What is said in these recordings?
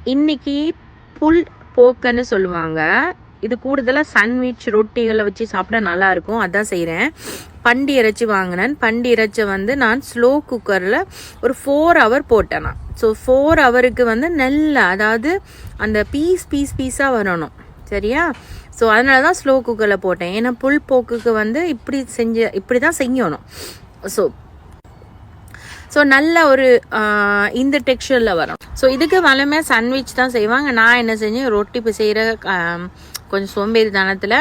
இன்னைக்கு புல் போக்குன்னு சொல்லுவாங்க. இது கூடுதலாக சாண்ட்விச் ரொட்டிகளை வச்சு சாப்பிட நல்லா இருக்கும். அதான் செய்கிறேன். பண்டி இறைச்சி வாங்கினேன். பண்டி இறைச்சி வந்து நான் ஸ்லோ குக்கரில் ஒரு 4 hour போட்டேன் நான். ஸோ 4 hourக்கு வந்து நல்லா, அதாவது அந்த பீஸாக வரணும், சரியா? ஸோ அதனால தான் ஸ்லோ குக்கரில் போட்டேன். ஏன்னா புல் போக்குக்கு வந்து இப்படி தான் செய்யணும். ஸோ நல்ல ஒரு இந்த டெக்ஸ்சரில் வரும். ஸோ இதுக்கு வளமே சாண்ட்விச் தான் செய்வாங்க. நான் என்ன செஞ்சேன், ரொட்டி இப்போ செய்கிற கொஞ்சம் சோம்பேறித்தனத்தில்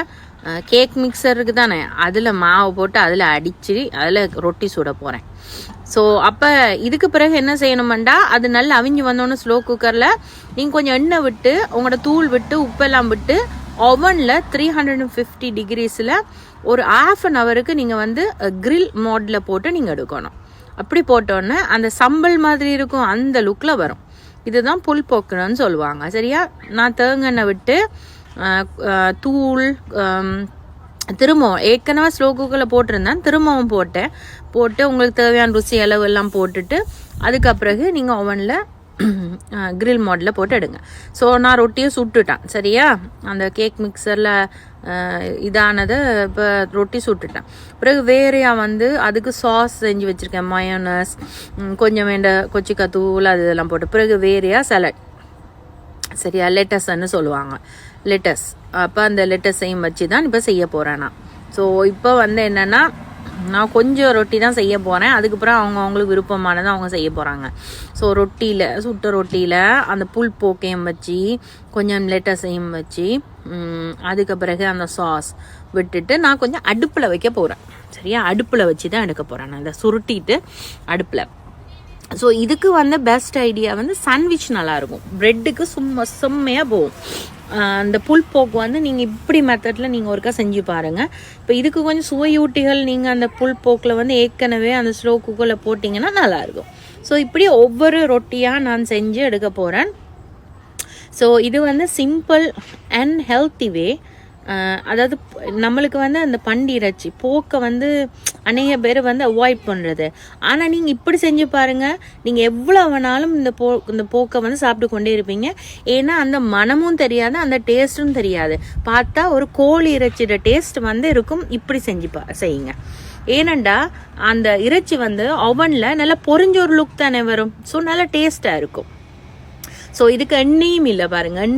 கேக் மிக்சருக்கு தானே, அதில் மாவு போட்டு அதில் அடித்து அதில் ரொட்டி சுட போகிறேன். ஸோ அப்போ இதுக்கு பிறகு என்ன செய்யணுமெண்டா, அது நல்லா அவிஞ்சு வந்தோன்னு ஸ்லோ குக்கரில் நீங்கள் கொஞ்சம் எண்ணெய் விட்டு உங்களோட தூள் விட்டு உப்பெல்லாம் விட்டு ஓவனில் 350 degreesல ஒரு 1/2 hourக்கு நீங்கள் வந்து கிரில் மோடில் போட்டு நீங்கள் எடுக்கணும். அப்படி போட்டோன்னே அந்த சம்பல் மாதிரி இருக்கும், அந்த லுக்கில் வரும். இதுதான் புல் போக்குன்னு சொல்லுவாங்க, சரியா? நான் தேங்காய் விட்டு தூள் திரும்பவும் ஏற்கனவே ஸ்லோ குக்கரில் போட்டிருந்தேன், திரும்பவும் போட்டு உங்களுக்கு தேவையான ருசி அளவு எல்லாம் போட்டுட்டு அதுக்கப்புறகு நீங்கள் ஓவனில் கிரில் மோடில் போட்டு எடுங்க. ஸோ நான் ரொட்டியை சுட்டுட்டேன், சரியா? அந்த கேக் மிக்சரில் இதானதை இப்போ ரொட்டி சுட்டுட்டேன். பிறகு வேறையா வந்து அதுக்கு சாஸ் செஞ்சு வச்சுருக்கேன். மயோனஸ், கொஞ்சம் கொச்சிக்காய் தூள் அது இதெல்லாம் போட்டு. பிறகு வேறையா சலட், சரியா? லெட்டஸ்ன்னு சொல்லுவாங்க, லெட்டஸ். அப்போ அந்த லெட்டஸையும் வச்சு தான் இப்போ செய்ய போகிறேன் நான். ஸோ இப்போ வந்து என்னென்னா, நான் கொஞ்சம் ரொட்டி தான் செய்ய போகிறேன். அதுக்கப்புறம் அவங்களுக்கு விருப்பமானதை அவங்க செய்ய போகிறாங்க. ஸோ சுட்ட ரொட்டியில் அந்த புல் போக்கையும் வச்சு கொஞ்சம் லெட்டஸையும் வச்சு அதுக்கு பிறகு அந்த சாஸ் விட்டுட்டு நான் கொஞ்சம் அடுப்பில் வைக்க போகிறேன், சரியா? அடுப்பில் வச்சு தான் எடுக்க போகிறேன் நான், இதை சுருட்டிட்டு அடுப்பில். ஸோ இதுக்கு வந்து பெஸ்ட் ஐடியா வந்து சாண்ட்விச் நல்லாயிருக்கும், ப்ரெட்டுக்கு செம்மையாக போகும். அந்த புல் போக்கு வந்து நீங்கள் இப்படி மெத்தடில் நீங்கள் ஒருக்கா செஞ்சு பாருங்கள். இப்போ இதுக்கு கொஞ்சம் சுவையூட்டிகள் நீங்கள் அந்த புல் போக்கில் வந்து ஏற்கனவே அந்த ஸ்லோ குக்கரில் போட்டிங்கன்னா நல்லாயிருக்கும். ஸோ இப்படி ஒவ்வொரு ரொட்டியாக நான் செஞ்சு எடுக்க போகிறேன். ஸோ இது வந்து சிம்பிள் அண்ட் ஹெல்த்தி வே. அதாவது நம்மளுக்கு வந்து அந்த பண்டி இறைச்சி போக்கை வந்து அநேக பேர் வந்து அவாய்ட் பண்ணுறது. ஆனால் நீங்கள் இப்படி செஞ்சு பாருங்கள், நீங்கள் எவ்வளோ வேணாலும் இந்த போக்கை வந்து சாப்பிட்டு கொண்டே இருப்பீங்க. ஏன்னா அந்த மனமும் தெரியாது, அந்த டேஸ்ட்டும் தெரியாது. பார்த்தா ஒரு கோழி இறைச்சியோட டேஸ்ட் வந்து இருக்கும். இப்படி செஞ்சு செய்யுங்க. ஏனண்டா அந்த இறைச்சி வந்து ஓவனில் நல்லா பொரிஞ்ச ஒரு லுக் தானே வரும். ஸோ நல்லா டேஸ்ட்டாக இருக்கும். ஸோ இதுக்கு எண்ணெயும் இல்லை பாருங்கள்,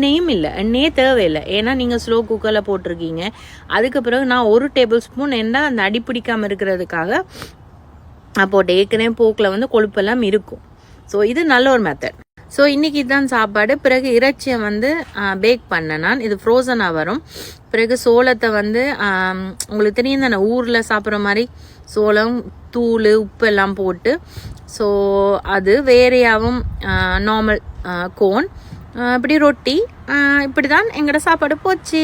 எண்ணெயே தேவையில்லை. ஏன்னா நீங்கள் ஸ்லோ குக்கரில் போட்டிருக்கீங்க. அதுக்கு பிறகு நான் 1 tablespoon என்ன அந்த அடிப்பிடிக்காமல் இருக்கிறதுக்காக நான் போட்டேன். ஏற்கனவே போக்கில் வந்து கொழுப்பெல்லாம் இருக்கும். ஸோ இது நல்ல ஒரு மெத்தட். ஸோ இன்றைக்கி இதுதான் சாப்பாடு. பிறகு இறைச்சியை வந்து பேக் பண்ணேன் நான். இது ஃப்ரோசனாக வரும். பிறகு சோளத்தை வந்து உங்களுக்கு தெரியும் தானே, ஊரில் சாப்பிட்ற மாதிரி சோளம் தூள் உப்பு எல்லாம் போட்டு, ஸோ அது வேறையாகவும் நார்மல் கோன், இப்படி ரொட்டி, இப்படி தான் எங்களோட சாப்பாடு போச்சு.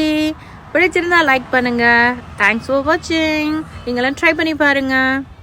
பிடிச்சிருந்தா லைக் பண்ணுங்கள். தேங்க்ஸ் ஃபார் வாட்சிங். நீங்களாம் ட்ரை பண்ணி பாருங்கள்.